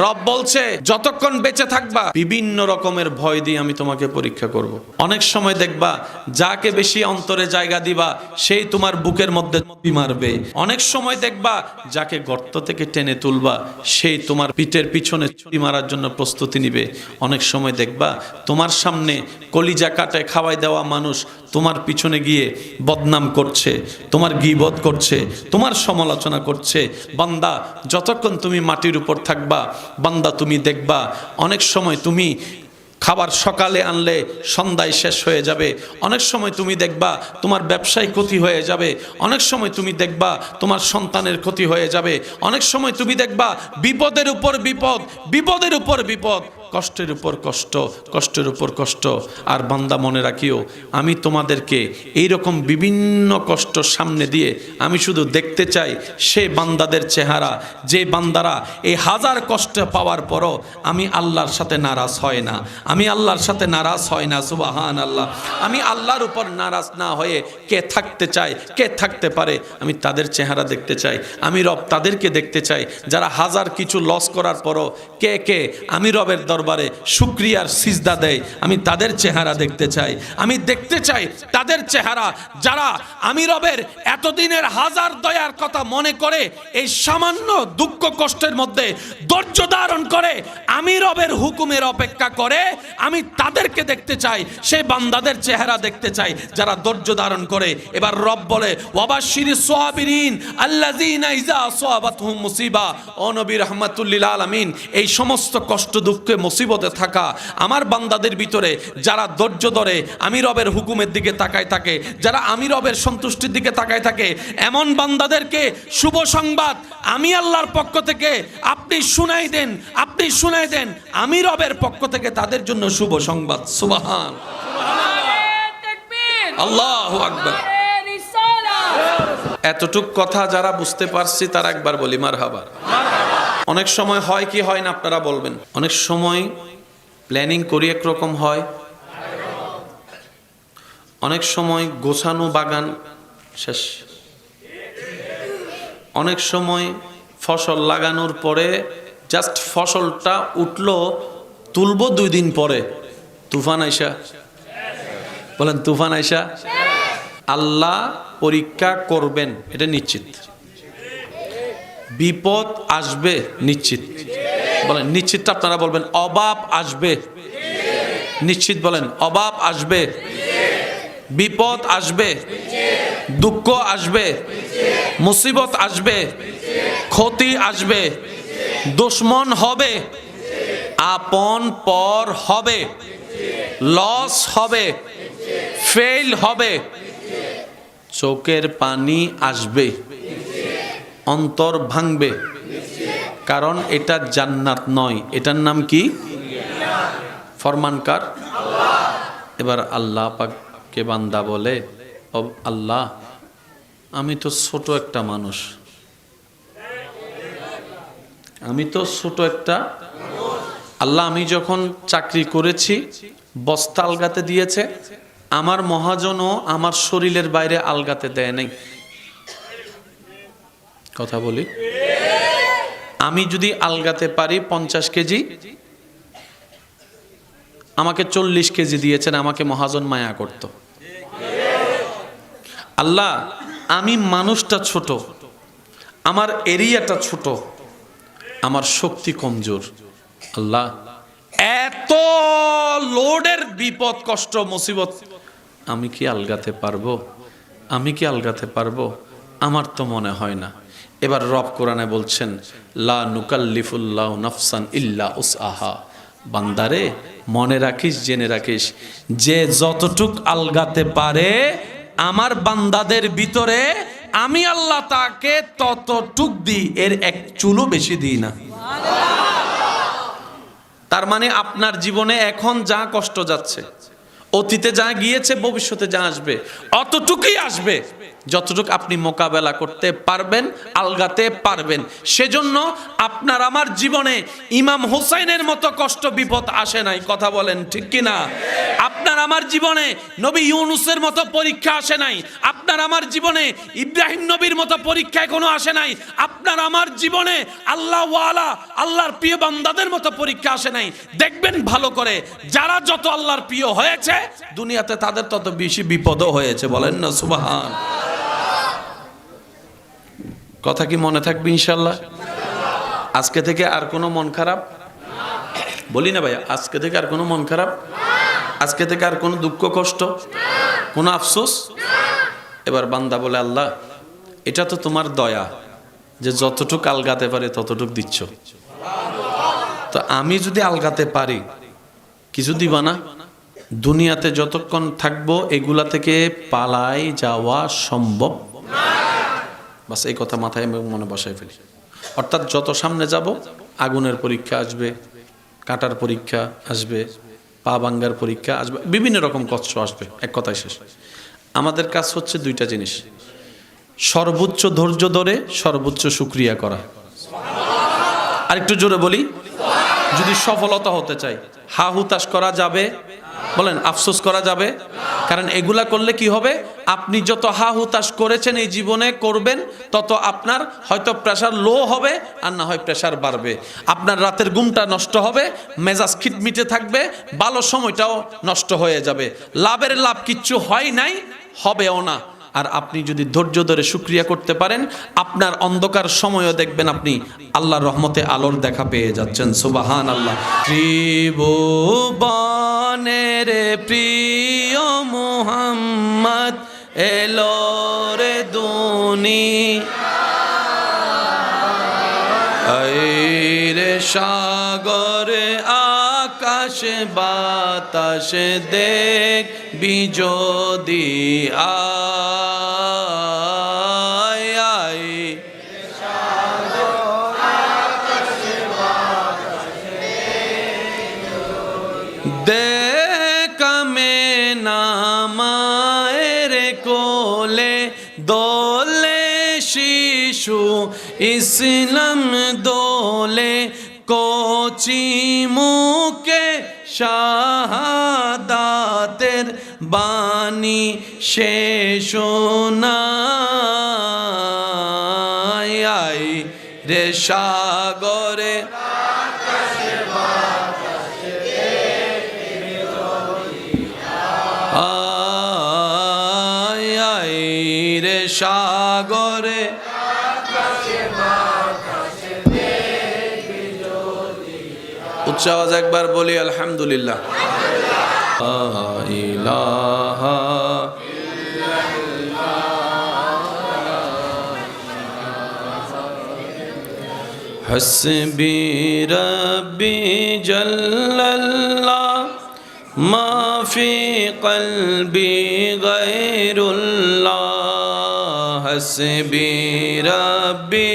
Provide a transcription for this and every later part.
রব বলছে যতক্ষণ বেঁচে থাকবা বিভিন্ন রকমের ভয় দিয়ে আমি তোমাকে পরীক্ষা করব। অনেক সময় দেখবা যাকে বেশি অন্তরে জায়গা দিবা সেই তোমার বুকের মধ্যে মারবে। অনেক সময় দেখবা যাকে গর্ত থেকে টেনে তুলবা সেই তোমার পিঠের পিছনে ছুরি মারার জন্য প্রস্তুতি নিবে। অনেক সময় দেখবা তোমার সামনে কলিজা কাটায় খাওয়াই দেওয়া মানুষ তোমার পিছনে গিয়ে বদনাম করছে, তোমার গীবত করছে, তোমার সমালোচনা করছে। বান্দা যতক্ষণ তুমি মাটির উপর থাকবা বান্দা তুমি দেখবা অনেক সময় তুমি খাবার সকালে আনলে সন্ধ্যায় শেষ হয়ে যাবে। অনেক সময় তুমি দেখবা তোমার ব্যবসায় ক্ষতি হয়ে যাবে। অনেক সময় তুমি দেখবা তোমার সন্তানের ক্ষতি হয়ে যাবে। অনেক সময় তুমি দেখবা বিপদের উপর বিপদ, বিপদের উপর বিপদ, কষ্টের উপর কষ্ট, কষ্টের উপর কষ্ট। আর বান্দা মনে রাখিও আমি তোমাদেরকে এইরকম বিভিন্ন কষ্ট সামনে দিয়ে আমি শুধু দেখতে চাই সে বান্দাদের চেহারা যে বান্দারা এই হাজার কষ্ট পাওয়ার পরও আমি আল্লাহর সাথে নারাজ হয় না, আমি আল্লাহর সাথে নারাজ হয় না। সুবহানাল্লাহ। আমি আল্লাহর উপর নারাজ না হয়ে কে থাকতে চায়, কে থাকতে পারে, আমি তাদের চেহারা দেখতে চাই। আমি রব তাদেরকে দেখতে চাই যারা হাজার কিছু লস করার পরও কে কে আমি রবের দরবারে শুকরিয়ার সিজদা দেয়, আমি তাদের চেহারা দেখতে চাই। আমি দেখতে চাই তাদের চেহারা যারা আমি রবের এতদিনের হাজার দয়ার কথা মনে করে এই সামান্য দুঃখ কষ্টের মধ্যে ধৈর্য ধারণ করে আমি রবের হুকুমের অপেক্ষা করে। আমি তাদেরকে দেখতে চাই, সেই বান্দাদের চেহারা দেখতে চাই যারা ধৈর্য ধারণ করে। এবার রব বলে ওয়াবাশশিরিস সাবিরিন আল্লাযীনা ইযা আসাবাতহুম মুসিবা। ও নবী রাহমাতুল লিল আলামিন, এই সমস্ত কষ্ট দুঃখে মুসিবতে থাকা আমার বান্দাদের ভিতরে যারা ধৈর্য ধরে আমি রবের হুকুমের দিকে তাকায় থাকে, যারা আমি রবের সন্তুষ্টির দিকে তাকায় থাকে, এমন বান্দাদেরকে শুভ সংবাদ আমি আল্লাহর পক্ষ থেকে আপনি শুনাই দেন, আপনি শুনাই দেন আমি রবের পক্ষ থেকে তাদের জন্য শুভ সংবাদ। সুবহান আল্লাহু আকবার। এতটুক কথা যারা বুঝতে পারছি তারা একবার বলি মারহাবা। অনেক সময় হয় কি হয় না আপনারা বলবেন। অনেক সময় প্ল্যানিং করি একরকম হয়, অনেক সময় গোছানো বাগান শেষ, অনেক সময় ফসল লাগানোর পরে জাস্ট ফসলটা উঠলো তুলবো 2 দিন পরে তুফান আইসা। বলেন তুফান আইসা। আল্লাহ পরীক্ষা করবেন এটা নিশ্চিত, বিপদ আসবে নিশ্চিত। বলেন নিশ্চিতটা আপনারা বলবেন। অভাব আসবে নিশ্চিত। বলেন অভাব আসবে, বিপদ আসবে, দুঃখ আসবে, মুসিবত আসবে, ক্ষতি আসবে, দুশ্মন হবে, আপন পর হবে, লস হবে, ফেল হবে, চোখের পানি আসবে, অন্তর ভাঙবে। কারণ এটা জান্নাত নয়, এটার নাম কি? ফরমানকার আল্লাহ। এবার আল্লাহ পাককে বান্দা বলে ও আল্লাহ আমি তো ছোট একটা মানুষ, আমি তো ছোট একটা আল্লাহ। আমি যখন চাকরি করেছি বস্তা আলগাতে দিয়েছে, আমার মহাজনও আমার শরীরের বাইরে আলগাতে দেয় নাই। কথা বলি, আমি যদি আলগাতে পারি 50 কেজি, আমাকে 40 কেজি দিয়েছেন, আমাকে মহাজন মায়া করত। আল্লাহ আমি মানুষটা ছোট, আমার এরিয়াটা ছোট, আমার শক্তি কমজোর। আল্লাহ এত লোডের বিপদ কষ্ট মুসিবত আমি কি আলগাতে পারবো? আমি কি আলগাতে পারবো? আমার তো মনে হয় না। এবার রব কোরআনে বলছেন লা নুকাল্লিফুল্লাহু নাফসান ইল্লা উসআহা। বান্দারে মনে রাখিস, জেনে রাখিস, যে যতটুক আলগাতে পারে আমার বান্দাদের ভিতরে আমি আল্লাহ তাকে ততটুক দিই, এর এক চুলও বেশি দিই না। তার মানে আপনার জীবনে এখন যা কষ্ট যাচ্ছে, অতীতে যা গিয়েছে, ভবিষ্যতে যা আসবে, অতটুকুই আসবে যতটুকু আপনি মোকাবেলা করতে পারবেন, আলগাতে পারবেন। সেজন্য আপনার আমার জীবনে ইমাম হুসাইনের মতো কষ্ট বিপদ আসে নাই। কথা বলেন ঠিক কিনা? আপনার আমার জীবনে নবী ইউনুসের মতো পরীক্ষা আসে নাই, আপনার আমার জীবনে ইব্রাহিম নবীর মতো পরীক্ষা এখনো আসে নাই, আপনার আমার জীবনে আল্লাহ ওয়ালা আল্লাহর প্রিয় বান্দাদের মতো পরীক্ষা আসে নাই। দেখবেন ভালো করে, যারা যত আল্লাহর প্রিয় হয়েছে দুনিয়াতে তাদের তত বেশি বিপদও হয়েছে। বলেন না সুবহান। কথা কি মনে থাকবে ইনশাআল্লাহ? আজকে থেকে আর কোনো মন খারাপ বলি না ভাই, আজকে থেকে আর কোনো মন খারাপ, আজকে থেকে আর কোনো দুঃখ কষ্ট, কোনো আফসোস। এবার বান্দা বলে, আল্লাহ এটা তো তোমার দয়া যে যতটুক আলগাতে পারে ততটুক দিচ্ছ, তো আমি যদি আলগাতে পারি কিছু দিবা না? দুনিয়াতে যতক্ষণ থাকবো এগুলা থেকে পালাই যাওয়া সম্ভব? বাস এই কথা মাথায় মনে বসায় ফেলি। অর্থাৎ যত সামনে যাব আগুনের পরীক্ষা আসবে, কাঁটার পরীক্ষা আসবে, পা ভাঙ্গার পরীক্ষা আসবে, বিভিন্ন রকম কষ্ট আসবে। এক কথায় শেষ। আমাদের কাজ হচ্ছে দুইটা জিনিস, সর্বোচ্চ ধৈর্য ধরে সর্বোচ্চ শুকরিয়া করা। আর একটু জোরে বলি, যদি সফলতা হতে চাই হা হুতাশ করা যাবে? বলেন, আফসোস করা যাবে? কারণ এগুলা করলে কি হবে, আপনি যত হা হুতাশ করেছেন এই জীবনে করবেন, তত আপনার হয়তো প্রেশার লো হবে আর না হয় প্রেশার বাড়বে। আপনার রাতের ঘুমটা নষ্ট হবে, মেজাজ খিটমিটে থাকবে, ভালো সময়টাও নষ্ট হয়ে যাবে। লাভের লাভ কিচ্ছু হয় নাই, হবেও না। আর আপনি যদি ধৈর্য ধরে শুকরিয়া করতে পারেন, আপনার অন্ধকার সময়ও দেখবেন আপনি আল্লাহর রহমতে আলোর দেখা পেয়ে যাচ্ছেন। সুবহানাল্লাহ। ত্রিভুবনের প্রিয় মুহাম্মদ এলো রে দুনিয়ায় রে, সাগরে আকাশে বাতাসে দেখবি যদি আয় আয়। দেখামে নামায়ের কোলে দোলে শিশু ইসলাম দোলে, কচি মুখে শাহাদাতের বাণী শেষ নাই রে, সাগরে আয় রে, সাগরে উচ্চ আওয়াজ একবার বলি আলহামদুলিল্লাহ। ইলাহা হাসবি রাব্বি জাল্লাল্লাহ মা ফি কলবি গায়রুল্লাহ, হাসবি রাব্বি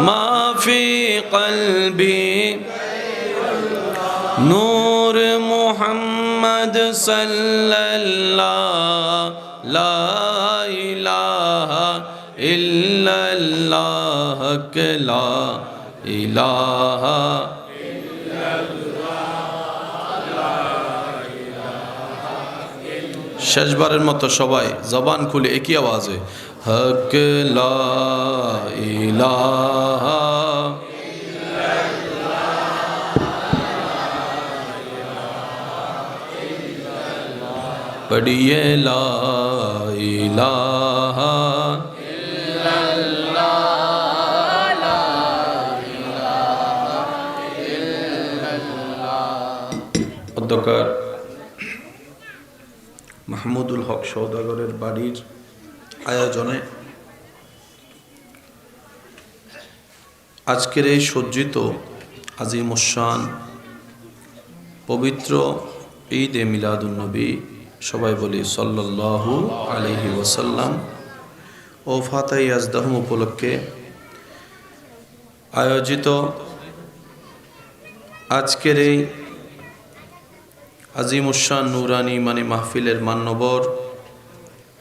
মা ফি কলবি নূর মুহাম্মদ সাল্লাল্লাহ, লা ইলাহা ইল্লাল্লাহ, লা ইলাহা শেষবারের মতো সবাই জবান খুলে একই আওয়াজে হক লা ইলাহা पढ़िए ला इलाहा অধ্যকার মাহমুদুল হক সওদাগরের বাড়ির আয়োজনে আজকের এই সজ্জিত আজিমুশান পবিত্র ঈদে মিলাদুন্নবী, সবাই বলি সাল্লাল্লাহু আলাইহি ওয়াসাল্লাম, ও ফাতাই আজদাহম উপলক্ষে আয়োজিত আজকের এই আজিমুশান নুরানি মানে মাহফিলের মান্যবর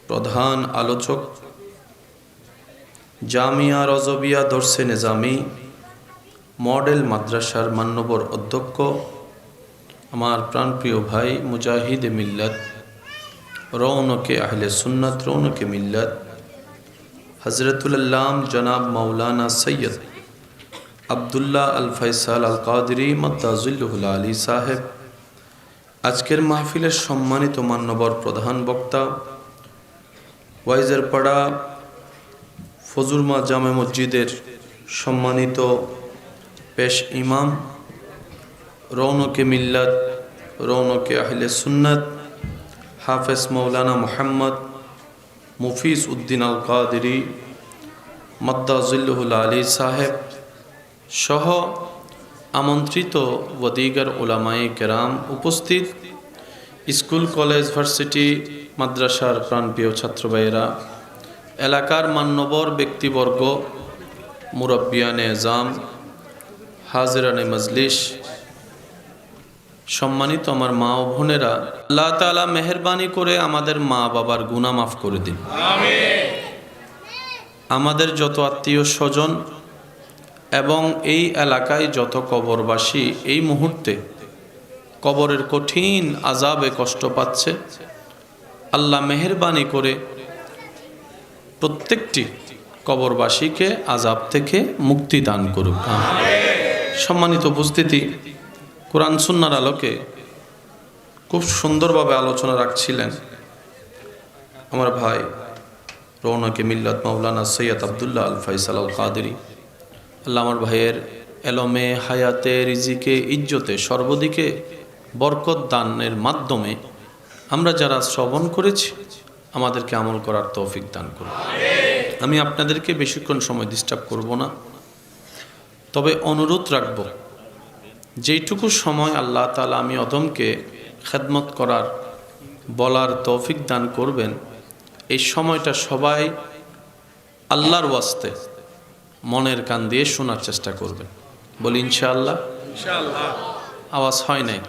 প্রধান আলোচক, জামিয়া রজবিয়া দর্সে নিজামি মডেল মাদ্রাসার মান্যবর অধ্যক্ষ আমার প্রাণপ্রিয় ভাই মুজাহিদে মিল্লাত, রৌনকে আহলে সুন্নাত, রৌনকে মিল্লাত, হজরতুল আল্লাম জনাব মৌলানা সৈয়দ আবদুল্লাহ আল ফয়সাল আল কাদরি মদ্দাজুল্লুহুল আলী সাহেব, আজকের মাহফিলের সম্মানিত মান্যবর প্রধান বক্তা, ওয়াইজারপাড়া ফজুরমা জামে মসজিদের সম্মানিত পেশ ইমাম, রৌনকে মিল্লাত, রৌনকে আহলে সুন্নাত, হাফেজ মৌলানা মোহাম্মদ মুফিজ উদ্দিন আল কাদরি মদ্দাজুল্লুহুল আলী সাহেব সহ আমন্ত্রিত ওয়াদিগার উলামায়ে কেরাম, উপস্থিত স্কুল, কলেজ, ভার্সিটি, মাদ্রাসার প্রাণপ্রিয় ছাত্র ভাইয়েরা, এলাকার মান্যবর ব্যক্তিবর্গ, মুরব্বিয়ানে এজাম, হাজিরানে মজলিস, সম্মানিত আমার মা ও বোনেরা, আল্লাহ তাআলা মেহেরবানি করে আমাদের মা বাবার গুনাহ মাফ করে দিন। আমিন। আমাদের যত আত্মীয় স্বজন এবং এই এলাকায় যত কবরবাসী এই মুহূর্তে কবরের কঠিন আযাবে কষ্ট পাচ্ছে, আল্লাহ মেহেরবানি করে প্রত্যেকটি কবরবাসীকে আযাব থেকে মুক্তি দান করুক। সম্মানিত উপস্থিতি, কোরআন সুন্নাহর আলোকে খুব সুন্দরভাবে আলোচনা রাখছিলেন আমার ভাই রৌনকে মিল্লাত মাওলানা সৈয়দ আবদুল্লাহ আল ফয়সাল আল কাদরি। আল্লাহ আমার ভাইয়ের এলমে, হায়াতে, রিজিকে, ইজ্জতে, সর্বদিকে বরকত দানের মাধ্যমে আমরা যারা শ্রবণ করেছি আমাদেরকে আমল করার তৌফিক দান করুন। আমি আপনাদেরকে বেশিক্ষণ সময় ডিস্টার্ব করব না, তবে অনুরোধ রাখব, যেইটুকু সময় আল্লাহ তাআলা আমি অদমকে খেদমত করার, বলার তৌফিক দান করবেন, এই সময়টা সবাই আল্লাহর ওয়াস্তে মনের কান দিয়ে শোনার চেষ্টা করবেন। বলি ইনশাআল্লাহ। আওয়াজ হয় নাই।